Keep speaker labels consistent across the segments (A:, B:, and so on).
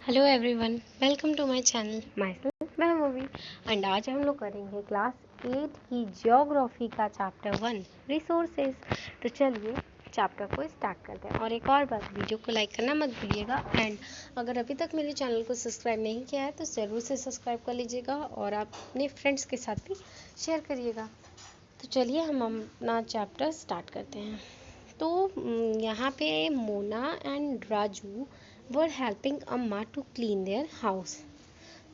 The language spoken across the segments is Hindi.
A: Hello everyone, welcome to my channel. Myself Mahbubi. And आज हम लोग करेंगे क्लास 8 की ज्योग्राफी का चैप्टर 1 रिसोर्सेज। तो चलिए चैप्टर को स्टार्ट करते हैं। और एक और बात, वीडियो को लाइक करना मत भूलिएगा। एंड अगर अभी तक मेरे चैनल को सब्सक्राइब नहीं किया है तो ज़रूर से सब्सक्राइब कर लीजिएगा और आप अपने फ्रेंड्स के साथ भी शेयर करिएगा। तो चलिए हम अपना चैप्टर स्टार्ट करते हैं। तो यहाँ पे Mona and Raju were helping अम्मा टू क्लीन देयर हाउस।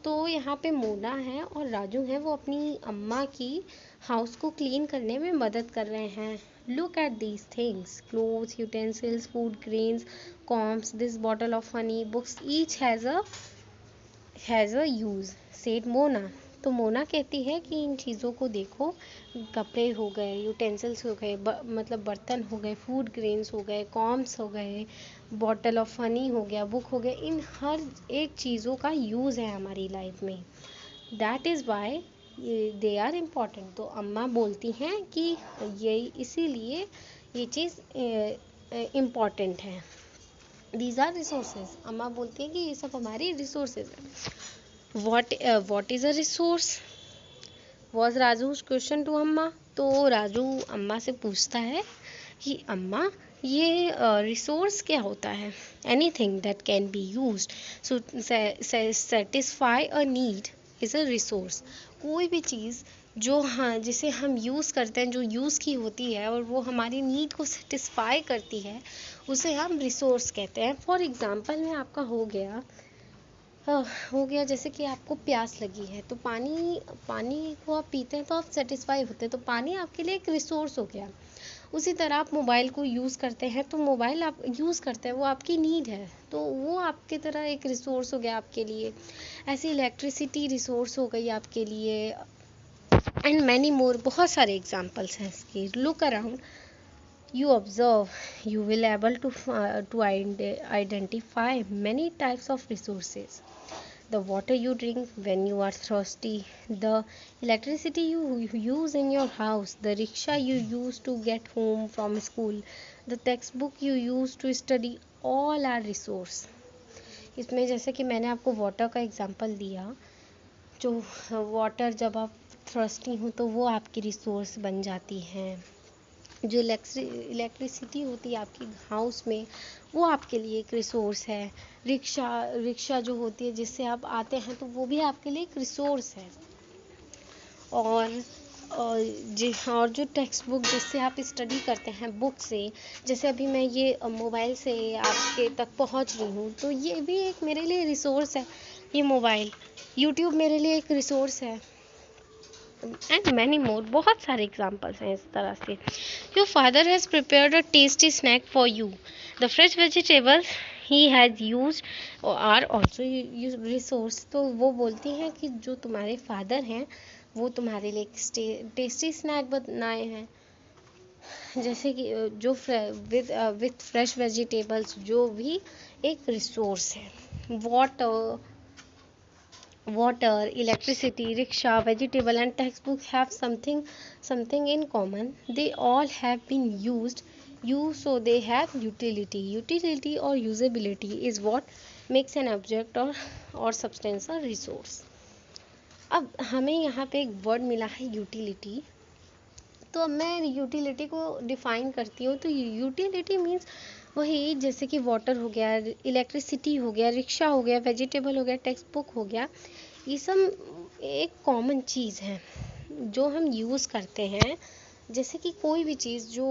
A: तो यहाँ पे मोना है और राजू है, वो अपनी अम्मा की हाउस को क्लीन करने में मदद कर रहे हैं। Look at these things, clothes, utensils, food grains, combs, this bottle of honey, books, each has a use, said Mona. तो मोना कहती है कि इन चीज़ों को देखो, कपड़े हो गए, यूटेंसिल्स हो गए, मतलब बर्तन हो गए, फूड ग्रेन्स हो गए, कॉम्स हो गए, बॉटल ऑफ हनी हो गया, बुक हो गया, इन हर एक चीज़ों का यूज़ है हमारी लाइफ में। That is why they are important. तो अम्मा बोलती हैं कि ये इसीलिए ये चीज़ इम्पॉर्टेंट है। These are resources. अम्मा बोलती हैं कि ये सब हमारी रिसोर्सेज है। What is a resource was Raju's question to अम्मा। तो राजू अम्मा से पूछता है कि अम्मा, ये रिसोर्स क्या होता है? Anything that can be used so satisfy a need is a resource. कोई भी चीज़ जो जिसे हम यूज़ करते हैं, जो यूज़ की होती है और वो हमारी नीड को सेटिस्फाई करती है, उसे हम रिसोर्स कहते हैं। फॉर एग्ज़ाम्पल में आपका हो गया जैसे कि आपको प्यास लगी है, तो पानी को आप पीते हैं तो आप सेटिस्फाई होते हैं, तो पानी आपके लिए एक रिसोर्स हो गया। उसी तरह आप मोबाइल को यूज़ करते हैं, तो मोबाइल आप यूज़ करते हैं, वो आपकी नीड है, तो वो आपकी तरह एक रिसोर्स हो गया आपके लिए। ऐसे इलेक्ट्रिसिटी रिसोर्स हो गई आपके लिए। एंड मैनी मोर, बहुत सारे एग्जाम्पल्स हैं इसके। Look around, you observe, you will able to identify many types of resources. The water you drink when you are thirsty, the electricity you use in your house, the rickshaw you use to get home from school, the textbook you use to study, all are resource. इसमें जैसे कि मैंने आपको वाटर का एग्जांपल दिया, जो वाटर जब आप थर्स्टी हो तो वो आपकी रिसोर्स बन जाती हैं। जो इलेक्ट्रिसिटी होती है आपकी हाउस में, वो आपके लिए एक रिसोर्स है। रिक्शा जो होती है जिससे आप आते हैं, तो वो भी आपके लिए एक रिसोर्स है। और और जो टेक्स्ट बुक जिससे आप स्टडी करते हैं, बुक से, जैसे अभी मैं ये मोबाइल से आपके तक पहुंच रही हूँ, तो ये भी एक मेरे लिए रिसोर्स है। ये मोबाइल, यूट्यूब मेरे लिए एक रिसोर्स है। एंड मैनी मोर, बहुत सारे एग्जाम्पल्स हैं इस तरह से। Your father has prepared a tasty snack for you, the fresh vegetables he has used are also resource. तो वो बोलती हैं कि जो तुम्हारे फादर हैं वो तुम्हारे लिए एक टेस्टी स्नैक बनाए हैं, जैसे कि जो विथ फ्रेश वेजिटेबल्स, जो भी एक रिसोर्स है। Water, electricity, rickshaw, vegetable and textbook have something in common. They all have been used, so they have utility. Utility or usability is what makes an object or substance a resource. अब हमें यहाँ पे एक वर्ड मिला है यूटिलिटी। तो अब मैं यूटिलिटी को डिफ़ाइन करती हूँ। तो यूटिलिटी मीन्स वही, जैसे कि वाटर हो गया, इलेक्ट्रिसिटी हो गया, रिक्शा हो गया, वेजिटेबल हो गया, टेक्स्ट बुक हो गया, ये सब एक कॉमन चीज़ है जो हम यूज़ करते हैं। जैसे कि कोई भी चीज़ जो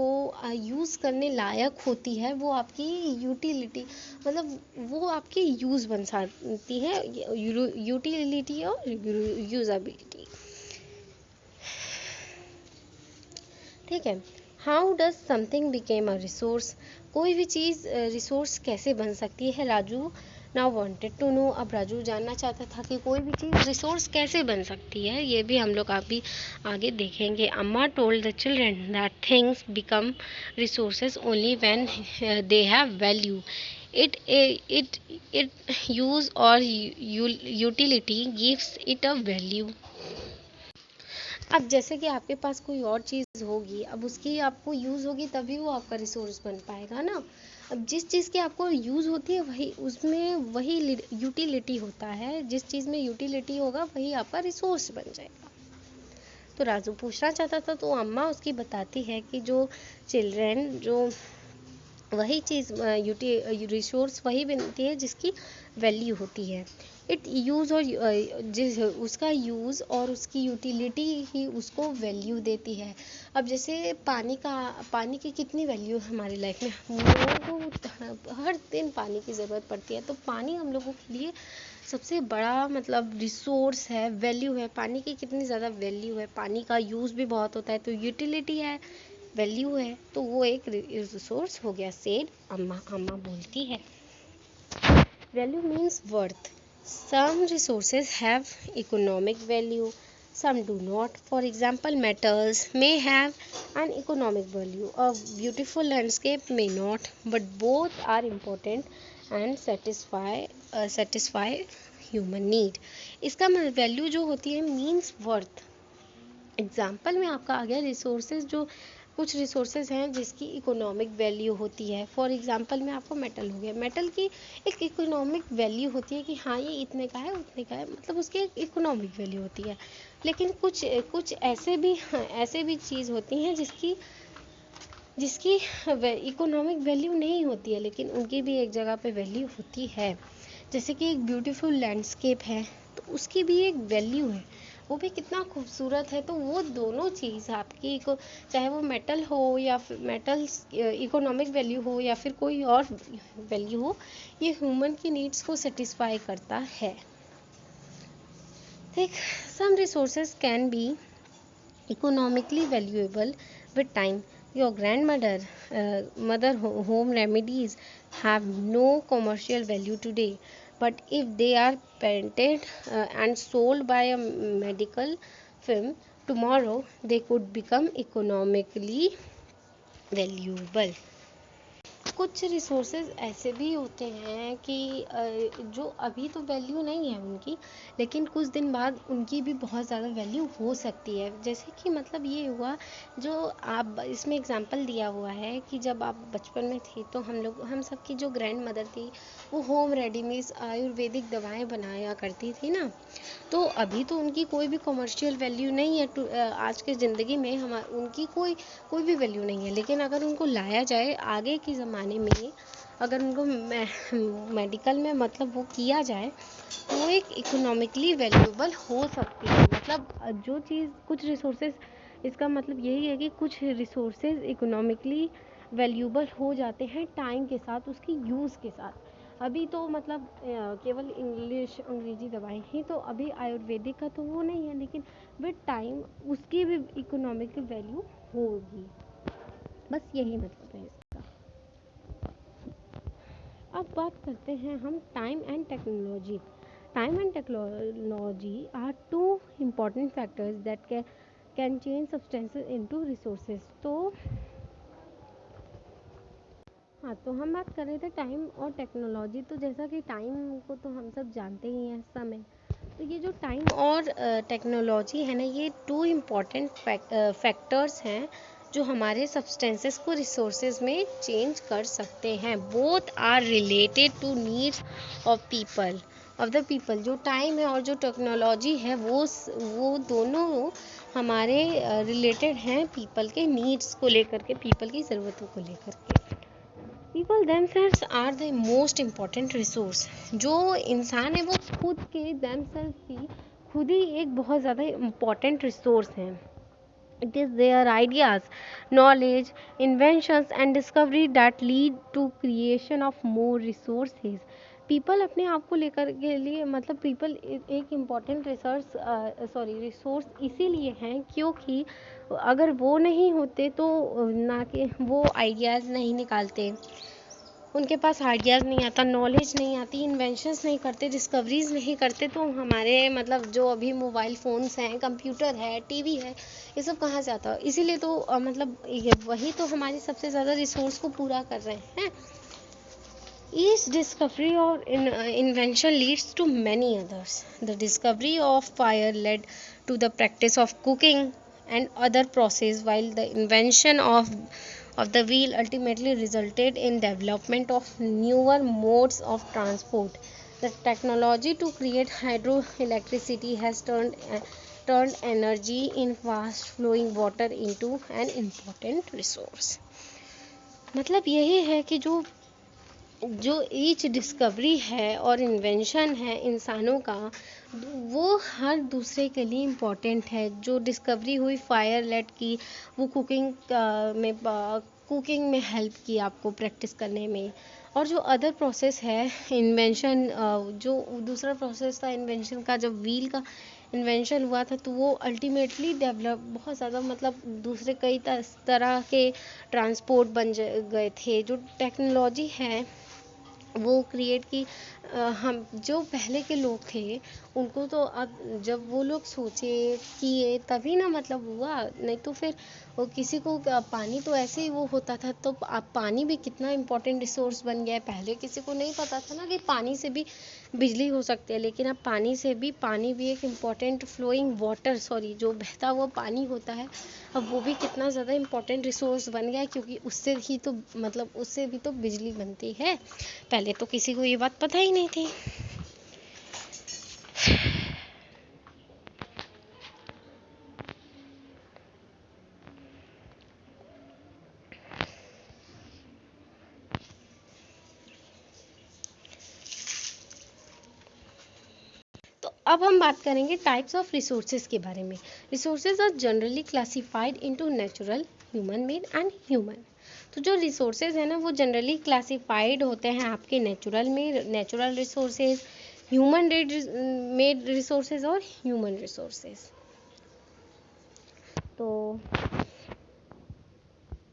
A: यूज़ करने लायक होती है, वो आपकी यूटिलिटी, मतलब वो आपकी यूज़ बन सकती है। यूटिलिटी और यूज़बिलिटी, ठीक है। How does something became a resource? कोई भी चीज़ रिसोर्स कैसे बन सकती है? Raju now wanted to know. अब राजू जानना चाहता था कि कोई भी चीज़ रिसोर्स कैसे बन सकती है। ये भी हम लोग अभी आगे देखेंगे। Amma told the children that things become resources only when they have value. It use और utility gives it a value. अब जैसे कि आपके पास कोई और चीज़ होगी, अब उसकी आपको यूज़ होगी तभी वो आपका रिसोर्स बन पाएगा ना। अब जिस चीज़ की आपको यूज़ होती है वही उसमें वही यूटिलिटी होता है, जिस चीज़ में यूटिलिटी होगा वही आपका रिसोर्स बन जाएगा। तो राजू पूछना चाहता था तो अम्मा उसकी बताती है कि जो चिल्ड्रेन जो वही चीज़ रिसोर्स वही बनती है जिसकी वैल्यू होती है। इट यूज़ और जिस उसका यूज़ और उसकी यूटिलिटी ही उसको वैल्यू देती है। अब जैसे पानी की कितनी वैल्यू है हमारी लाइफ में, हम लोगों को हर दिन पानी की ज़रूरत पड़ती है। तो पानी हम लोगों के लिए सबसे बड़ा मतलब रिसोर्स है, वैल्यू है। पानी की कितनी ज़्यादा वैल्यू है, पानी का यूज़ भी बहुत होता है, तो यूटिलिटी है, वैल्यू है, तो वो एक रिसोर्स हो गया। सेड अम्मा बोलती है value means worth. Some resources have economic value, some do not. For example, metals may have an economic value, a beautiful landscape may not, but both are important and satisfy human need. इसका वैल्यू जो होती है मीन्स वर्थ। एग्जाम्पल में आपका आ गया रिसोर्सेज, जो कुछ रिसोर्सेज हैं जिसकी इकोनॉमिक वैल्यू होती है। फॉर एग्जांपल में आपको मेटल हो गया, मेटल की एक इकोनॉमिक वैल्यू होती है कि हाँ ये इतने का है उतने का है, मतलब उसकी एक इकोनॉमिक वैल्यू होती है। लेकिन कुछ ऐसे भी चीज़ होती हैं जिसकी इकोनॉमिक वैल्यू नहीं होती है, लेकिन उनकी भी एक जगह पे वैल्यू होती है। जैसे कि एक ब्यूटीफुल लैंडस्केप है तो उसकी भी एक वैल्यू है, वो भी कितना खूबसूरत है। तो वो दोनों चीज़ आपकी चाहे वो मेटल हो या फिर मेटल्स इकोनॉमिक वैल्यू हो या फिर कोई और वैल्यू हो, ये ह्यूमन की नीड्स को सेटिस्फाई करता है। ठीक, some resources can be economically valuable with time. Your mother home remedies have no commercial value today, but if they are patented and sold by a medical firm tomorrow, they could become economically valuable. कुछ रिसोर्सेज ऐसे भी होते हैं कि जो अभी तो वैल्यू नहीं है उनकी, लेकिन कुछ दिन बाद उनकी भी बहुत ज़्यादा वैल्यू हो सकती है। जैसे कि मतलब ये हुआ, जो आप इसमें एग्जांपल दिया हुआ है कि जब आप बचपन में थे तो हम सबकी जो ग्रैंड मदर थी वो होम रेडीमेड आयुर्वेदिक दवाएं बनाया करती थी ना। तो अभी तो उनकी कोई भी कमर्शियल वैल्यू नहीं है, आज के ज़िंदगी में उनकी कोई भी वैल्यू नहीं है। लेकिन अगर उनको लाया जाए आगे के ज़माने में, अगर उनको मेडिकल में मतलब वो किया जाए तो वो एक इकोनॉमिकली वैल्यूएबल हो सकती है। मतलब जो चीज़ कुछ रिसोर्सेज, इसका मतलब यही है कि कुछ रिसोर्सेज इकोनॉमिकली वैल्यूएबल हो जाते हैं टाइम के साथ, उसकी यूज़ के साथ। अभी तो मतलब केवल अंग्रेजी दवाएं ही, तो अभी आयुर्वेदिक का तो वो नहीं है, लेकिन विद टाइम उसकी भी इकोनॉमिक वैल्यू होगी। बस यही मतलब है इसका। अब बात करते हैं हम time and technology. Time and technology are two important factors that can change substances into resources. हाँ, तो हम बात कर रहे थे टाइम और टेक्नोलॉजी। तो जैसा कि टाइम को तो हम सब जानते ही हैं, समय। तो ये जो टाइम और टेक्नोलॉजी है ना, ये टू इम्पॉर्टेंट फैक्टर्स हैं जो हमारे सब्सटेंसेस को रिसोर्सेज में चेंज कर सकते हैं। Both are related to needs of the people. जो टाइम है और जो टेक्नोलॉजी है वो दोनों हमारे रिलेटेड हैं पीपल के नीड्स को लेकर के, पीपल की ज़रूरतों को लेकर के। People themselves are the most important resource. जो इंसान है वो खुद के themselves ही खुद ही एक बहुत ज़्यादा इम्पॉर्टेंट रिसोर्स हैं। It is their ideas, knowledge, inventions and discovery that lead to creation of more resources. People अपने आप को लेकर के लिए मतलब पीपल एक इम्पॉर्टेंट रिसोर्स इसीलिए हैं क्योंकि अगर वो नहीं होते तो ना कि वो आइडियाज़ नहीं निकालते, उनके पास आइडियाज़ नहीं आता, नॉलेज नहीं आती, इन्वेंशंस नहीं करते, डिस्कवरीज नहीं करते, तो हमारे मतलब जो अभी मोबाइल फ़ोन्स हैं, कंप्यूटर है, टीवी है, ये सब कहाँ से आता है। इसीलिए तो मतलब वही तो हमारी सबसे ज़्यादा रिसोर्स को पूरा कर रहे हैं। Each discovery or invention leads to many others. The discovery of fire led to the practice of cooking and other process, while the invention of of the wheel ultimately resulted in development of newer modes of transport. The technology to create hydroelectricity has turned energy in fast flowing water into an important resource. मतलब यही है कि जो ईच डिस्कवरी है और इन्वेंशन है इंसानों का, वो हर दूसरे के लिए इम्पोर्टेंट है. जो डिस्कवरी हुई फायर लेट की, वो कुकिंग में हेल्प की आपको प्रैक्टिस करने में. और जो अदर प्रोसेस है इन्वेंशन, जो दूसरा प्रोसेस था इन्वेंशन का, जब व्हील का इन्वेंशन हुआ था तो वो अल्टीमेटली डेवलप बहुत ज़्यादा, मतलब दूसरे कई तरह के ट्रांसपोर्ट बन गए थे. जो टेक्नोलॉजी है वो क्रिएट की. हम जो पहले के लोग थे उनको तो अब जब वो लोग सोचे किए तभी ना मतलब हुआ, नहीं तो फिर वो किसी को पानी तो ऐसे ही वो होता था. तो अब पानी भी कितना इम्पोर्टेंट रिसोर्स बन गया है. पहले किसी को नहीं पता था ना कि पानी से भी बिजली हो सकती है, लेकिन अब पानी भी एक इम्पोर्टेंट फ्लोइंग वाटर, जो बहता हुआ पानी होता है, अब वो भी कितना ज़्यादा इम्पोर्टेंट रिसोर्स बन गया है, क्योंकि उससे भी तो बिजली बनती है. पहले तो किसी को ये बात पता ही नहीं थी. तो अब हम बात करेंगे टाइप्स ऑफ रिसोर्सेज के बारे में. Resources are generally classified into natural, human made and human. तो जो रिसोर्सेज है ना वो जनरली क्लासिफाइड होते हैं आपके natural resources, human made resources और ह्यूमन रिसोर्सेज. तो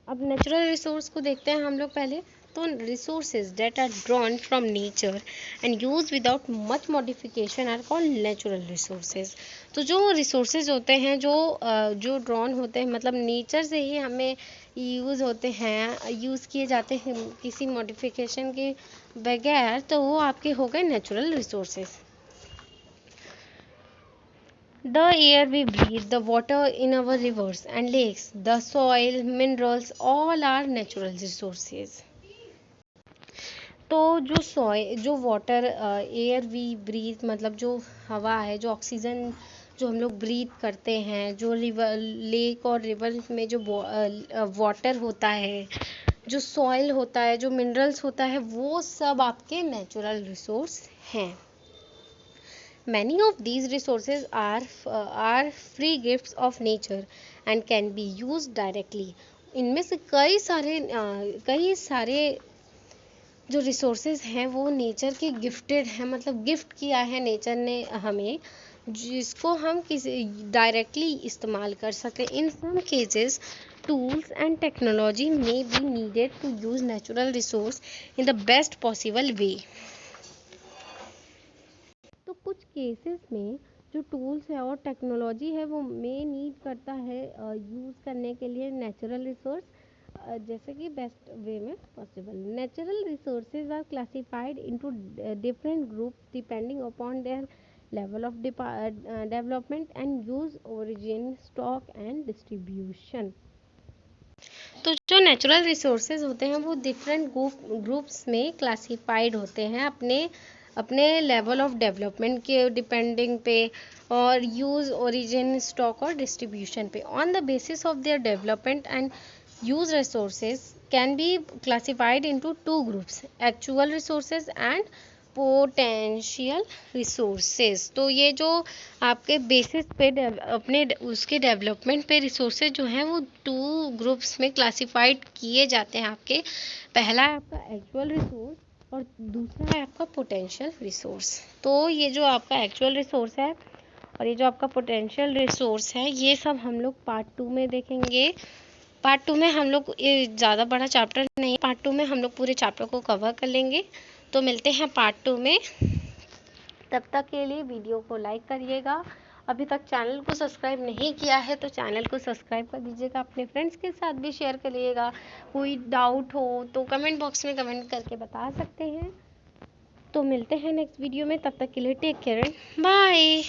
A: अब नेचुरल रिसोर्स को देखते हैं हम लोग पहले. तो resources that are drawn from nature and used without much modification are called natural resources. तो जो रिसोर्सेज होते हैं जो ड्रॉन होते हैं, मतलब नेचर से ही हमें यूज़ किए जाते हैं किसी मॉडिफिकेशन के बगैर, तो वो आपके हो गए natural resources. The air we breathe, the water in our rivers and lakes, the soil, minerals, all are natural resources. तो जो वाटर, एयर वी ब्रीथ, मतलब जो हवा है, जो ऑक्सीजन जो हम लोग ब्रीथ करते हैं, जो रिवर, लेक और रिवर में जो वाटर होता है, जो सॉइल होता है, जो मिनरल्स होता है, वो सब आपके नेचुरल रिसोर्स हैं. Many of these resources are free gifts of nature and can be used directly. इनमें से कई सारे जो रिसोर्सेज हैं वो नेचर के गिफ्टेड हैं, मतलब गिफ्ट किया है नेचर ने हमें, जिसको हम किसी डायरेक्टली इस्तेमाल कर सकते. In some cases tools and technology may be needed to use natural resource in the best possible way. तो कुछ केसेस में जो टूल्स है और टेक्नोलॉजी है वो नीड करता है यूज़ करने के लिए नेचुरल रिसोर्स, जैसे कि बेस्ट वे में possible. Natural resources are classified into different groups depending upon their level of development and use, origin, stock and distribution. तो जो नेचुरल रिसोर्सेज होते हैं वो डिफरेंट ग्रुप्स में क्लासिफाइड होते हैं अपने लेवल ऑफ डेवलपमेंट के डिपेंडिंग पे, और यूज़, ओरिजिन, स्टॉक और डिस्ट्रीब्यूशन पे. On the basis of their development and use resources can be classified into two groups, actual resources and potential resources. तो ये जो आपके बेसिस पे अपने उसके डेवलपमेंट पे रिसोर्सेज जो हैं वो टू ग्रुप्स में क्लासिफाइड किए जाते हैं आपके. पहला है आपका एक्चुअल रिसोर्स और दूसरा है आपका पोटेंशियल रिसोर्स. तो ये जो आपका एक्चुअल रिसोर्स है और ये जो आपका पोटेंशियल रिसोर्स है, ये सब हम लोग पार्ट 2 में देखेंगे. पार्ट 2 में हम लोग, ये ज़्यादा बड़ा चैप्टर नहीं, पार्ट 2 में हम लोग पूरे चैप्टर को कवर कर लेंगे. तो मिलते हैं पार्ट 2 में. तब तक के लिए वीडियो को लाइक करिएगा. अभी तक चैनल को सब्सक्राइब नहीं किया है तो चैनल को सब्सक्राइब कर दीजिएगा. अपने फ्रेंड्स के साथ भी शेयर करिएगा. कोई डाउट हो तो कमेंट बॉक्स में कमेंट करके बता सकते हैं. तो मिलते हैं नेक्स्ट वीडियो में. तब तक के लिए टेक केयर, बाय.